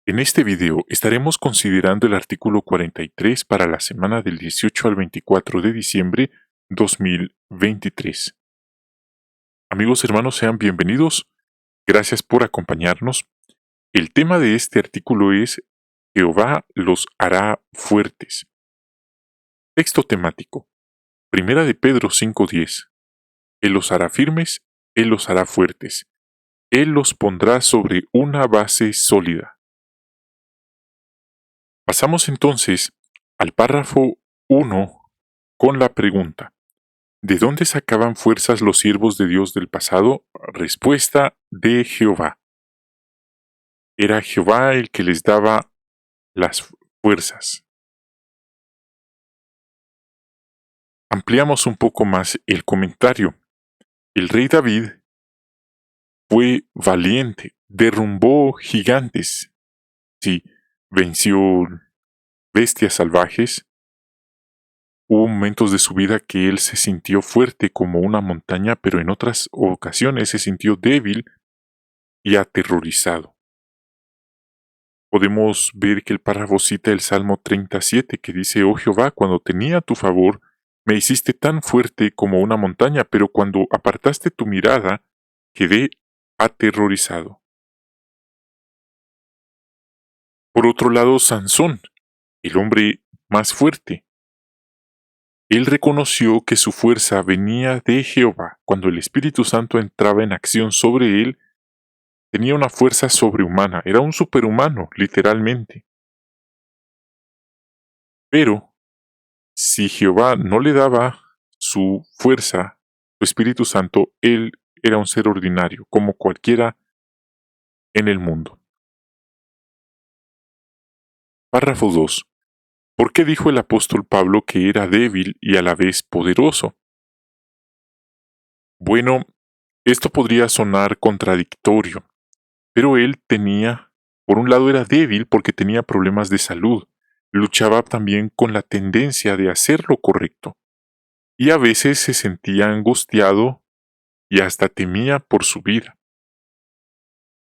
En este video estaremos considerando el artículo 43 para la semana del 18 al 24 de diciembre 2023. Amigos hermanos, sean bienvenidos. Gracias por acompañarnos. El tema de este artículo es Jehová los hará fuertes. Texto temático. Primera de Pedro 5:10. Él los hará firmes, Él los hará fuertes. Él los pondrá sobre una base sólida. Pasamos entonces al párrafo 1 con la pregunta: ¿de dónde sacaban fuerzas los siervos de Dios del pasado? Respuesta: de Jehová. Era Jehová el que les daba las fuerzas. Ampliamos un poco más el comentario. El rey David fue valiente, derrumbó gigantes, sí, venció bestias salvajes. Hubo momentos de su vida que él se sintió fuerte como una montaña, pero en otras ocasiones se sintió débil y aterrorizado. Podemos ver que el párrafo cita el Salmo 37, que dice: Oh Jehová, cuando tenía tu favor, me hiciste tan fuerte como una montaña, pero cuando apartaste tu mirada, quedé aterrorizado. Por otro lado, Sansón, el hombre más fuerte. Él reconoció que su fuerza venía de Jehová. Cuando el Espíritu Santo entraba en acción sobre él, tenía una fuerza sobrehumana, era un superhumano, literalmente. Pero, si Jehová no le daba su fuerza, su Espíritu Santo, él era un ser ordinario, como cualquiera en el mundo. Párrafo 2. ¿Por qué dijo el apóstol Pablo que era débil y a la vez poderoso? Bueno, esto podría sonar contradictorio, pero él por un lado era débil porque tenía problemas de salud, luchaba también con la tendencia de hacer lo correcto, y a veces se sentía angustiado y hasta temía por su vida.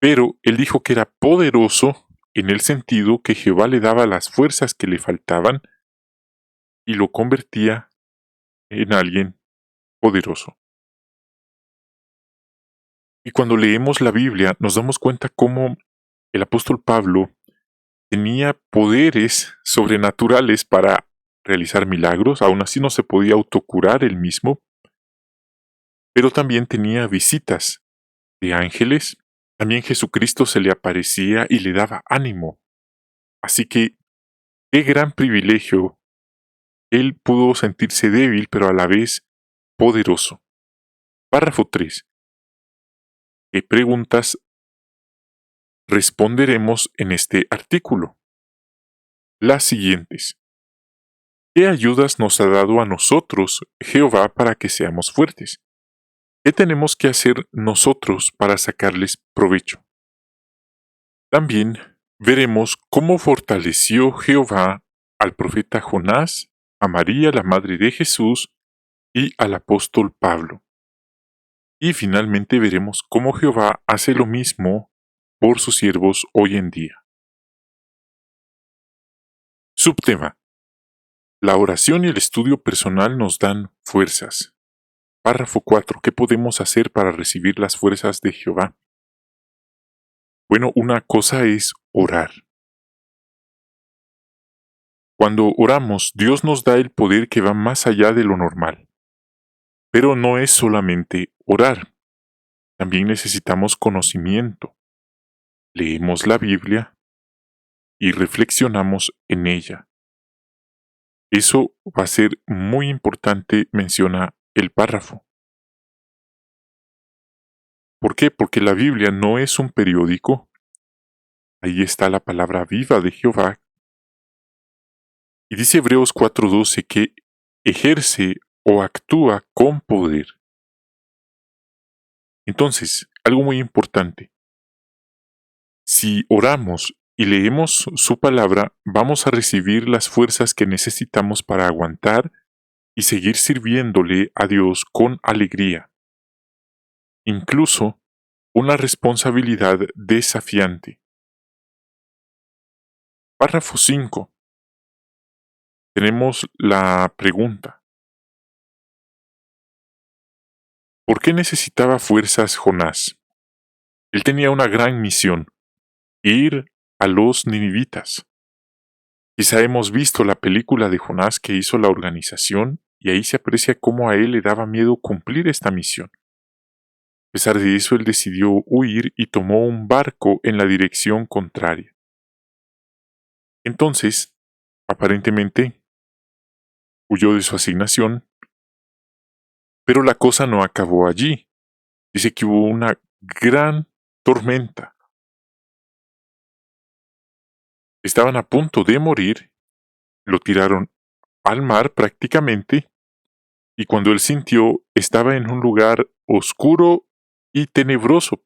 Pero él dijo que era poderoso en el sentido que Jehová le daba las fuerzas que le faltaban y lo convertía en alguien poderoso. Y cuando leemos la Biblia nos damos cuenta cómo el apóstol Pablo tenía poderes sobrenaturales para realizar milagros, aún así no se podía autocurar él mismo, pero también tenía visitas de ángeles. También Jesucristo se le aparecía y le daba ánimo. Así que, qué gran privilegio. Él pudo sentirse débil, pero a la vez poderoso. Párrafo 3. ¿Qué preguntas responderemos en este artículo? Las siguientes. ¿Qué ayudas nos ha dado a nosotros Jehová para que seamos fuertes? ¿Qué tenemos que hacer nosotros para sacarles provecho? También veremos cómo fortaleció Jehová al profeta Jonás, a María, la madre de Jesús, y al apóstol Pablo. Y finalmente veremos cómo Jehová hace lo mismo por sus siervos hoy en día. Subtema: la oración y el estudio personal nos dan fuerzas. Párrafo 4. ¿Qué podemos hacer para recibir las fuerzas de Jehová? Bueno, una cosa es orar. Cuando oramos, Dios nos da el poder que va más allá de lo normal. Pero no es solamente orar. También necesitamos conocimiento. Leemos la Biblia y reflexionamos en ella. Eso va a ser muy importante, menciona el párrafo. ¿Por qué? Porque la Biblia no es un periódico. Ahí está la palabra viva de Jehová. Y dice Hebreos 4:12 que ejerce o actúa con poder. Entonces, algo muy importante. Si oramos y leemos su palabra, vamos a recibir las fuerzas que necesitamos para aguantar y seguir sirviéndole a Dios con alegría. Incluso una responsabilidad desafiante. Párrafo 5. Tenemos la pregunta: ¿por qué necesitaba fuerzas Jonás? Él tenía una gran misión: ir a los ninivitas. Quizá hemos visto la película de Jonás que hizo la organización y ahí se aprecia cómo a él le daba miedo cumplir esta misión. A pesar de eso, él decidió huir y tomó un barco en la dirección contraria. Entonces, aparentemente, huyó de su asignación, pero la cosa no acabó allí. Dice que hubo una gran tormenta. Estaban a punto de morir, lo tiraron al mar prácticamente, y cuando él sintió, estaba en un lugar oscuro y tenebroso.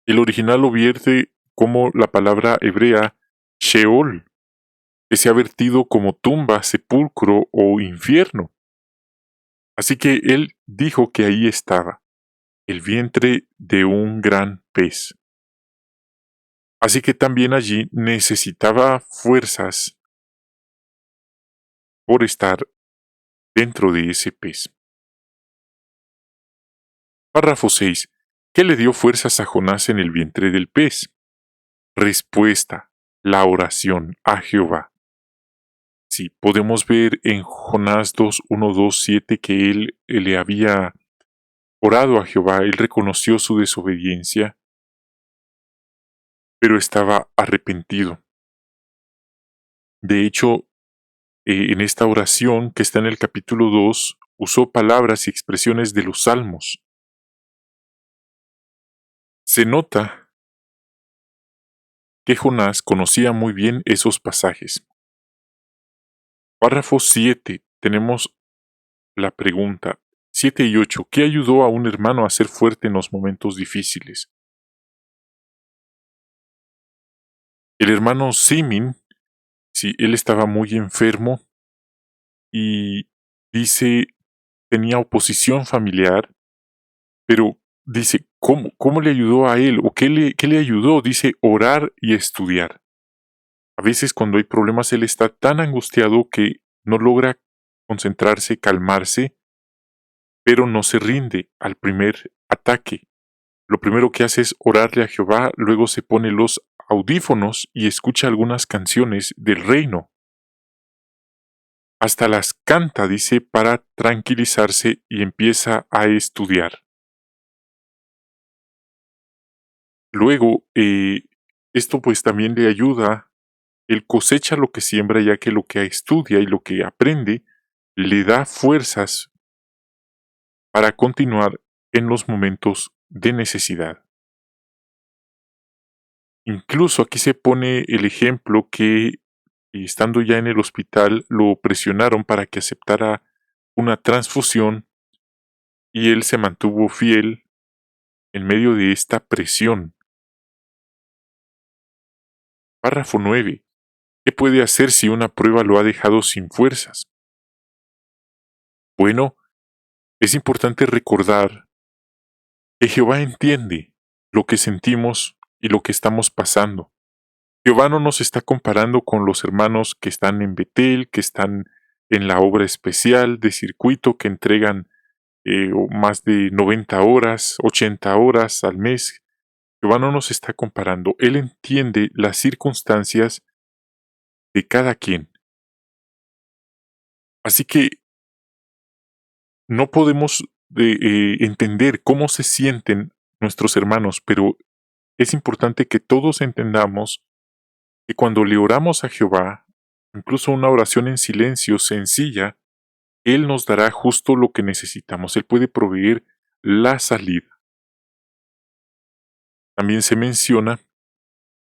El original lo vierte como la palabra hebrea Sheol, que se ha vertido como tumba, sepulcro o infierno. Así que él dijo que ahí estaba, el vientre de un gran pez. Así que también allí necesitaba fuerzas por estar dentro de ese pez. Párrafo 6. ¿Qué le dio fuerzas a Jonás en el vientre del pez? Respuesta: la oración a Jehová. Sí, podemos ver en Jonás 2:1-2:7 que él le había orado a Jehová, él reconoció su desobediencia, pero estaba arrepentido. De hecho, en esta oración que está en el capítulo 2, usó palabras y expresiones de los salmos. Se nota que Jonás conocía muy bien esos pasajes. Párrafo 7. Tenemos la pregunta 7 y 8. ¿Qué ayudó a un hermano a ser fuerte en los momentos difíciles? El hermano Simin, sí, él estaba muy enfermo y dice, tenía oposición familiar, pero dice, ¿cómo le ayudó a él? ¿O qué le ayudó? Dice, orar y estudiar. A veces cuando hay problemas él está tan angustiado que no logra concentrarse, calmarse, pero no se rinde al primer ataque. Lo primero que hace es orarle a Jehová, luego se pone los audífonos y escucha algunas canciones del reino. Hasta las canta, dice, para tranquilizarse y empieza a estudiar. Luego, esto pues también le ayuda, él cosecha lo que siembra, ya que lo que estudia y lo que aprende le da fuerzas para continuar en los momentos de necesidad. Incluso aquí se pone el ejemplo que estando ya en el hospital lo presionaron para que aceptara una transfusión y él se mantuvo fiel en medio de esta presión. Párrafo 9. ¿Qué puede hacer si una prueba lo ha dejado sin fuerzas? Bueno, es importante recordar que Jehová entiende lo que sentimos y lo que estamos pasando. Jehová no nos está comparando con los hermanos que están en Betel, que están en la obra especial de circuito, que entregan más de 90 horas, 80 horas al mes. Jehová no nos está comparando. Él entiende las circunstancias de cada quien. Así que no podemos entender cómo se sienten nuestros hermanos, pero es importante que todos entendamos que cuando le oramos a Jehová, incluso una oración en silencio sencilla, Él nos dará justo lo que necesitamos. Él puede proveer la salida. También se menciona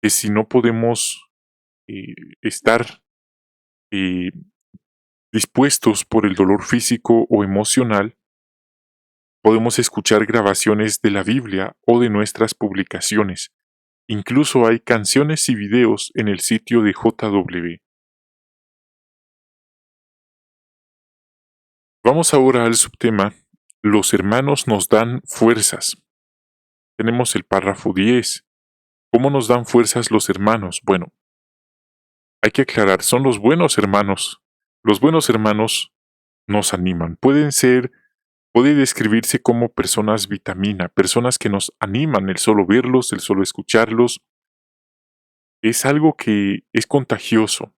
que si no podemos estar eh, dispuestos por el dolor físico o emocional, podemos escuchar grabaciones de la Biblia o de nuestras publicaciones. Incluso hay canciones y videos en el sitio de JW. Vamos ahora al subtema: los hermanos nos dan fuerzas. Tenemos el párrafo 10. ¿Cómo nos dan fuerzas los hermanos? Bueno, hay que aclarar, son los buenos hermanos. Los buenos hermanos nos animan. Puede describirse como personas vitamina, personas que nos animan, el solo verlos, el solo escucharlos. Es algo que es contagioso.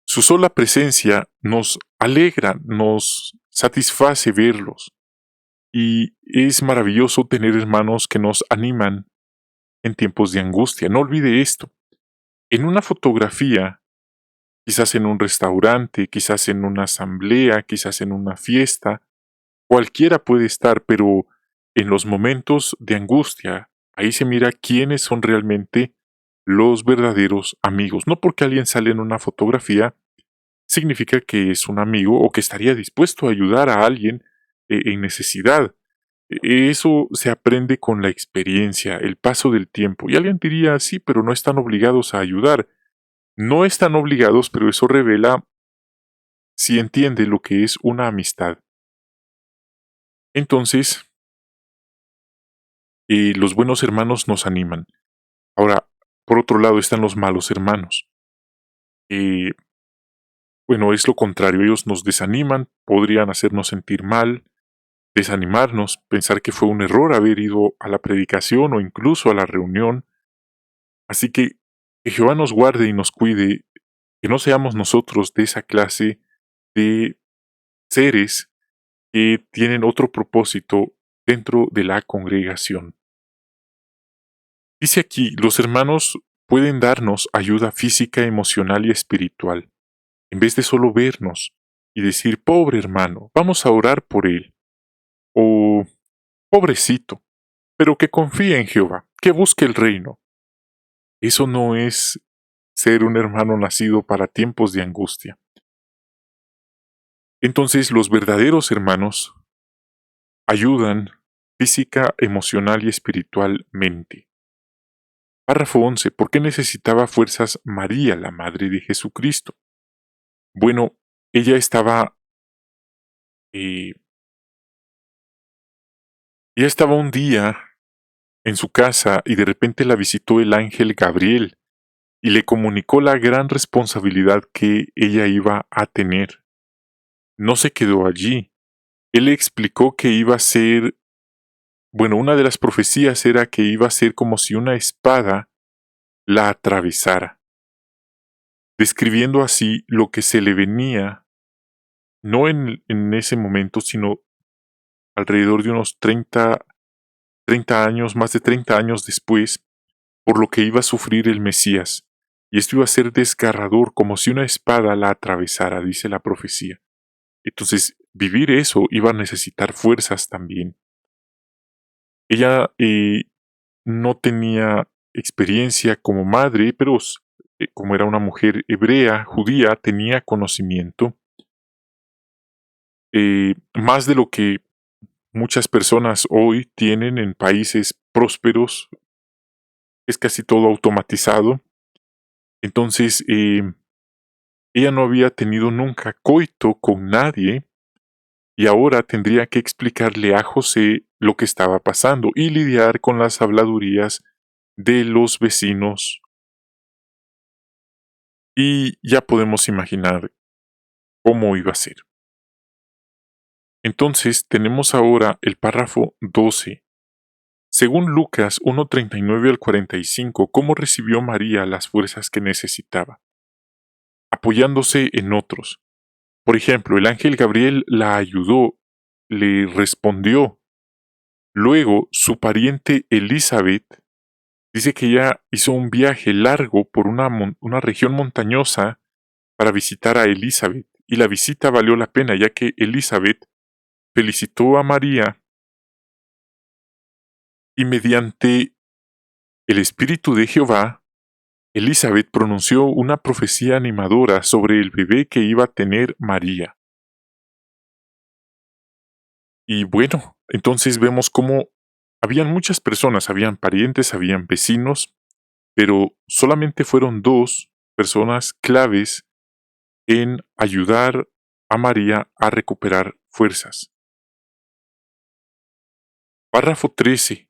Su sola presencia nos alegra, nos satisface verlos. Y es maravilloso tener hermanos que nos animan en tiempos de angustia. No olvide esto. En una fotografía, quizás en un restaurante, quizás en una asamblea, quizás en una fiesta, cualquiera puede estar, pero en los momentos de angustia, ahí se mira quiénes son realmente los verdaderos amigos. No porque alguien sale en una fotografía, significa que es un amigo o que estaría dispuesto a ayudar a alguien en necesidad. Eso se aprende con la experiencia, el paso del tiempo. Y alguien diría, sí, pero no están obligados a ayudar. No están obligados, pero eso revela si entiende lo que es una amistad. Entonces, los buenos hermanos nos animan. Ahora, por otro lado están los malos hermanos. Eh, bueno, es lo contrario, ellos nos desaniman, podrían hacernos sentir mal, desanimarnos, pensar que fue un error haber ido a la predicación o incluso a la reunión. Así que Jehová nos guarde y nos cuide, que no seamos nosotros de esa clase de seres que tienen otro propósito dentro de la congregación. Dice aquí, los hermanos pueden darnos ayuda física, emocional y espiritual, en vez de solo vernos y decir, pobre hermano, vamos a orar por él, o pobrecito, pero que confíe en Jehová, que busque el reino. Eso no es ser un hermano nacido para tiempos de angustia. Entonces los verdaderos hermanos ayudan física, emocional y espiritualmente. Párrafo 11. ¿Por qué necesitaba fuerzas María, la madre de Jesucristo? Bueno, ella estaba, eh, ella estaba un día en su casa y de repente la visitó el ángel Gabriel y le comunicó la gran responsabilidad que ella iba a tener. No se quedó allí. Él le explicó que iba a ser, bueno, una de las profecías era que iba a ser como si una espada la atravesara, describiendo así lo que se le venía, no en ese momento, sino alrededor de unos 30 años, más de 30 años después, por lo que iba a sufrir el Mesías. Y esto iba a ser desgarrador, como si una espada la atravesara, dice la profecía. Entonces, vivir eso iba a necesitar fuerzas también. Ella no tenía experiencia como madre, pero como era una mujer hebrea, judía, tenía conocimiento, más de lo que muchas personas hoy tienen en países prósperos, es casi todo automatizado. Entonces, ella no había tenido nunca coito con nadie y ahora tendría que explicarle a José lo que estaba pasando y lidiar con las habladurías de los vecinos. Y ya podemos imaginar cómo iba a ser. Entonces tenemos ahora el párrafo 12. Según Lucas 1:39 al 45, ¿cómo recibió María las fuerzas que necesitaba? Apoyándose en otros. Por ejemplo, el ángel Gabriel la ayudó, le respondió. Luego, su pariente Elizabeth dice que ella hizo un viaje largo por una región montañosa para visitar a Elizabeth, y la visita valió la pena ya que Elizabeth felicitó a María y mediante el Espíritu de Jehová, Elizabeth pronunció una profecía animadora sobre el bebé que iba a tener María. Y bueno, entonces vemos cómo habían muchas personas, habían parientes, habían vecinos, pero solamente fueron dos personas claves en ayudar a María a recuperar fuerzas. Párrafo 13.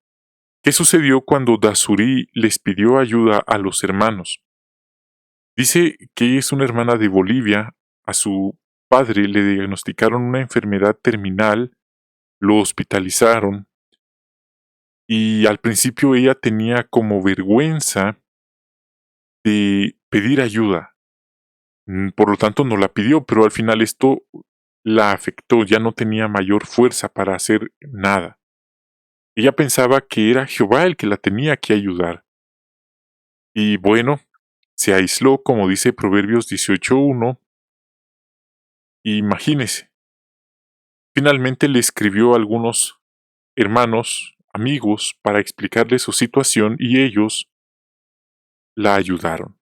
¿Qué sucedió cuando Dasuri les pidió ayuda a los hermanos? Dice que es una hermana de Bolivia. A su padre le diagnosticaron una enfermedad terminal, lo hospitalizaron y al principio ella tenía como vergüenza de pedir ayuda. Por lo tanto, no la pidió, pero al final esto la afectó, ya no tenía mayor fuerza para hacer nada. Ella pensaba que era Jehová el que la tenía que ayudar. Y bueno, se aisló, como dice Proverbios 18:1. Imagínese, finalmente le escribió a algunos hermanos, amigos, para explicarle su situación y ellos la ayudaron.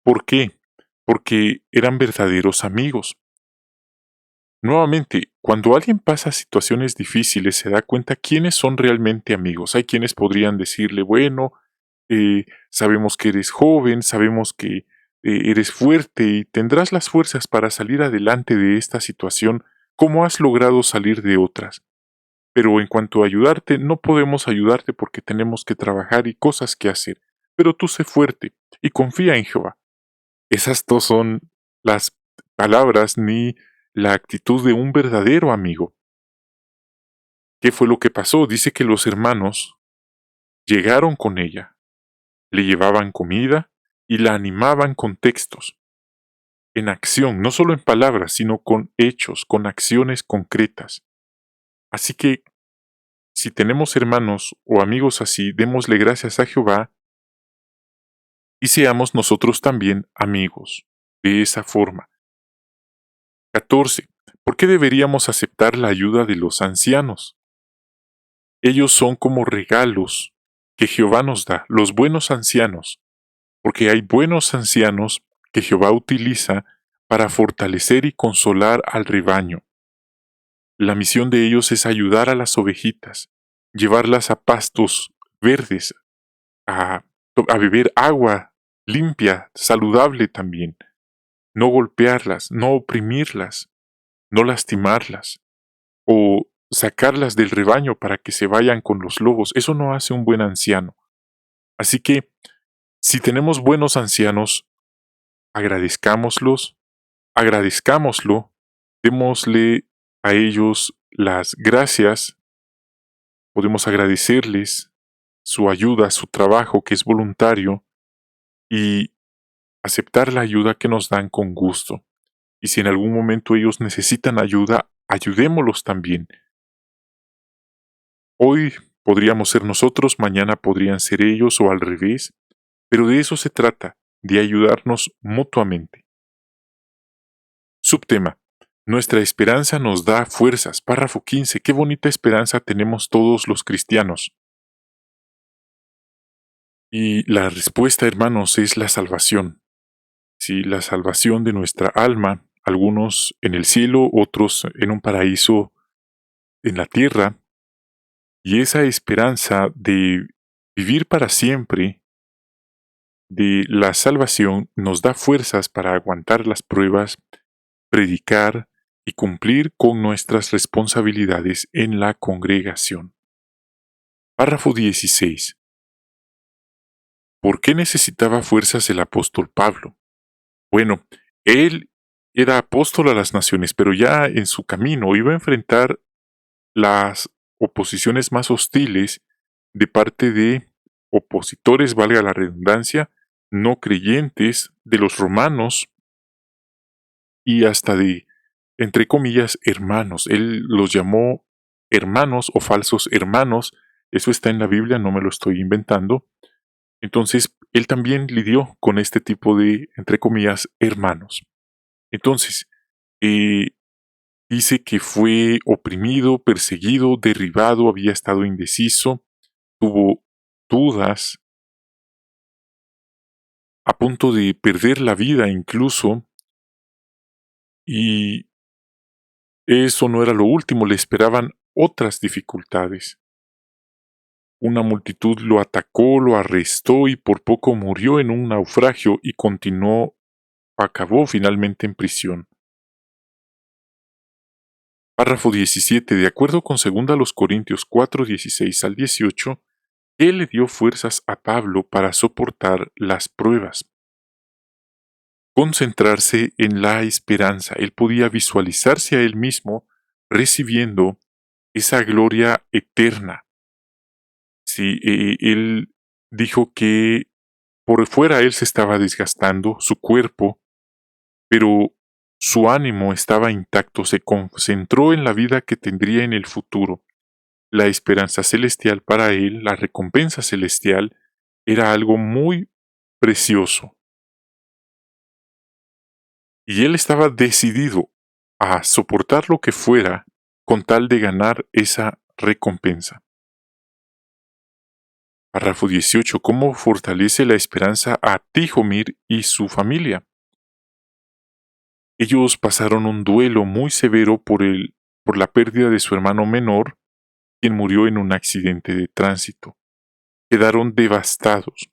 ¿Por qué? Porque eran verdaderos amigos. Nuevamente, cuando alguien pasa situaciones difíciles se da cuenta quiénes son realmente amigos. Hay quienes podrían decirle, bueno, sabemos que eres joven, sabemos que eres fuerte y tendrás las fuerzas para salir adelante de esta situación como has logrado salir de otras. Pero en cuanto a ayudarte, no podemos ayudarte porque tenemos que trabajar y cosas que hacer. Pero tú sé fuerte y confía en Jehová. Esas no son las palabras ni la actitud de un verdadero amigo. ¿Qué fue lo que pasó? Dice que los hermanos llegaron con ella, le llevaban comida y la animaban con textos, en acción, no solo en palabras, sino con hechos, con acciones concretas. Así que, si tenemos hermanos o amigos así, démosle gracias a Jehová y seamos nosotros también amigos, de esa forma. 14. ¿Por qué deberíamos aceptar la ayuda de los ancianos? Ellos son como regalos que Jehová nos da, los buenos ancianos, porque hay buenos ancianos que Jehová utiliza para fortalecer y consolar al rebaño. La misión de ellos es ayudar a las ovejitas, llevarlas a pastos verdes, a, a beber agua limpia, saludable también, no golpearlas, no oprimirlas, no lastimarlas, o sacarlas del rebaño para que se vayan con los lobos. Eso no hace un buen anciano. Así que, si tenemos buenos ancianos, agradezcámoslos, agradezcámoslo, démosle a ellos las gracias, podemos agradecerles su ayuda, su trabajo que es voluntario y aceptar la ayuda que nos dan con gusto. Y si en algún momento ellos necesitan ayuda, ayudémoslos también. Hoy podríamos ser nosotros, mañana podrían ser ellos o al revés, pero de eso se trata, de ayudarnos mutuamente. Subtema: Nuestra esperanza nos da fuerzas. Párrafo 15. Qué bonita esperanza tenemos todos los cristianos. Y la respuesta, hermanos, es la salvación. Sí, la salvación de nuestra alma, algunos en el cielo, otros en un paraíso en la tierra. Y esa esperanza de vivir para siempre, de la salvación, nos da fuerzas para aguantar las pruebas, predicar y cumplir con nuestras responsabilidades en la congregación. Párrafo 16. ¿Por qué necesitaba fuerzas el apóstol Pablo? Bueno, él era apóstol a las naciones, pero ya en su camino iba a enfrentar las oposiciones más hostiles de parte de opositores, valga la redundancia, no creyentes, de los romanos y hasta de, entre comillas, hermanos. Él los llamó hermanos o falsos hermanos. Eso está en la Biblia, no me lo estoy inventando. Entonces, él también lidió con este tipo de, entre comillas, hermanos. Entonces, eh, dice que fue oprimido, perseguido, derribado, había estado indeciso, tuvo dudas, a punto de perder la vida incluso, y eso no era lo último, le esperaban otras dificultades. Una multitud lo atacó, lo arrestó y por poco murió en un naufragio y acabó finalmente en prisión. Párrafo 17. De acuerdo con 2 Corintios 4, 16 al 18, ¿Qué le dio fuerzas a Pablo para soportar las pruebas? Concentrarse en la esperanza. Él podía visualizarse a él mismo recibiendo esa gloria eterna. Sí, él dijo que por fuera él se estaba desgastando, su cuerpo, pero su ánimo estaba intacto, se concentró en la vida que tendría en el futuro. La esperanza celestial para él, la recompensa celestial, era algo muy precioso. Y él estaba decidido a soportar lo que fuera con tal de ganar esa recompensa. Párrafo 18. ¿Cómo fortalece la esperanza a Tihomir y su familia? Ellos pasaron un duelo muy severo por la pérdida de su hermano menor, quien murió en un accidente de tránsito. Quedaron devastados,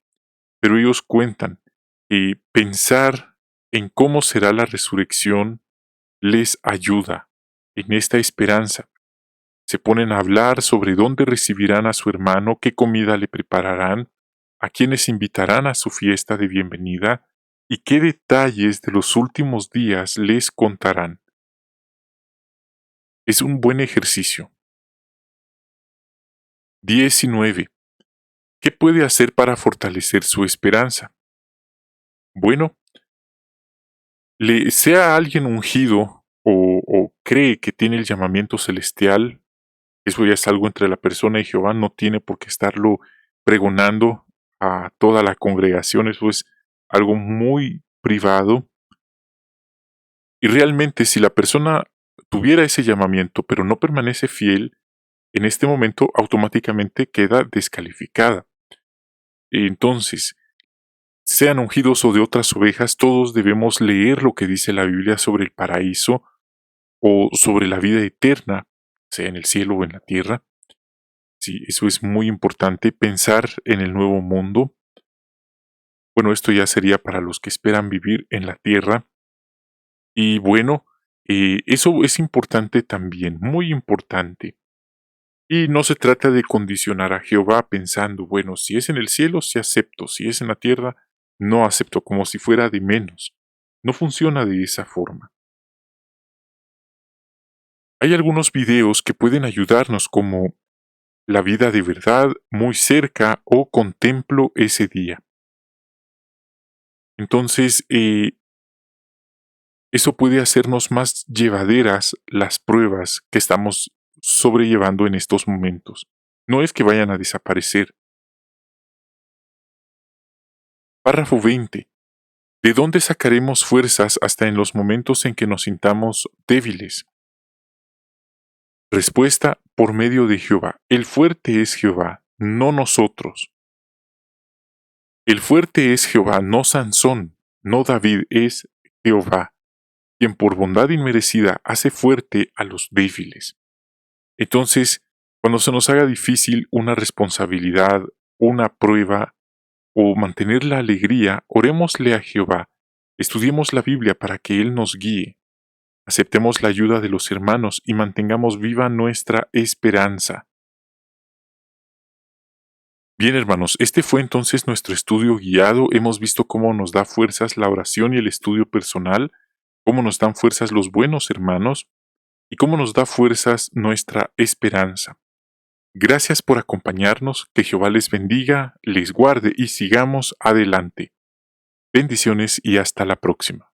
pero ellos cuentan que pensar en cómo será la resurrección les ayuda en esta esperanza. Se ponen a hablar sobre dónde recibirán a su hermano, qué comida le prepararán, a quienes invitarán a su fiesta de bienvenida y qué detalles de los últimos días les contarán. Es un buen ejercicio. 19. ¿Qué puede hacer para fortalecer su esperanza? Bueno, sea alguien ungido o cree que tiene el llamamiento celestial, eso ya es algo entre la persona y Jehová, no tiene por qué estarlo pregonando a toda la congregación, eso es algo muy privado. Y realmente si la persona tuviera ese llamamiento pero no permanece fiel, en este momento automáticamente queda descalificada. Entonces, sean ungidos o de otras ovejas, todos debemos leer lo que dice la Biblia sobre el paraíso o sobre la vida eterna, sea en el cielo o en la tierra. Sí, eso es muy importante, pensar en el nuevo mundo. Bueno, esto ya sería para los que esperan vivir en la tierra. Y bueno, eso es importante también, muy importante. Y no se trata de condicionar a Jehová pensando, bueno, si es en el cielo, sí acepto, si es en la tierra, no acepto, como si fuera de menos. No funciona de esa forma. Hay algunos videos que pueden ayudarnos como La vida de verdad muy cerca o Contemplo ese día. Entonces, eso puede hacernos más llevaderas las pruebas que estamos sobrellevando en estos momentos. No es que vayan a desaparecer. Párrafo 20. ¿De dónde sacaremos fuerzas hasta en los momentos en que nos sintamos débiles? Respuesta: por medio de Jehová. El fuerte es Jehová, no nosotros. El fuerte es Jehová, no Sansón, no David, es Jehová, quien por bondad inmerecida hace fuerte a los débiles. Entonces, cuando se nos haga difícil una responsabilidad, una prueba o mantener la alegría, orémosle a Jehová, estudiemos la Biblia para que Él nos guíe, aceptemos la ayuda de los hermanos y mantengamos viva nuestra esperanza. Bien, hermanos, este fue entonces nuestro estudio guiado. Hemos visto cómo nos da fuerzas la oración y el estudio personal, cómo nos dan fuerzas los buenos hermanos y cómo nos da fuerzas nuestra esperanza. Gracias por acompañarnos, que Jehová les bendiga, les guarde y sigamos adelante. Bendiciones y hasta la próxima.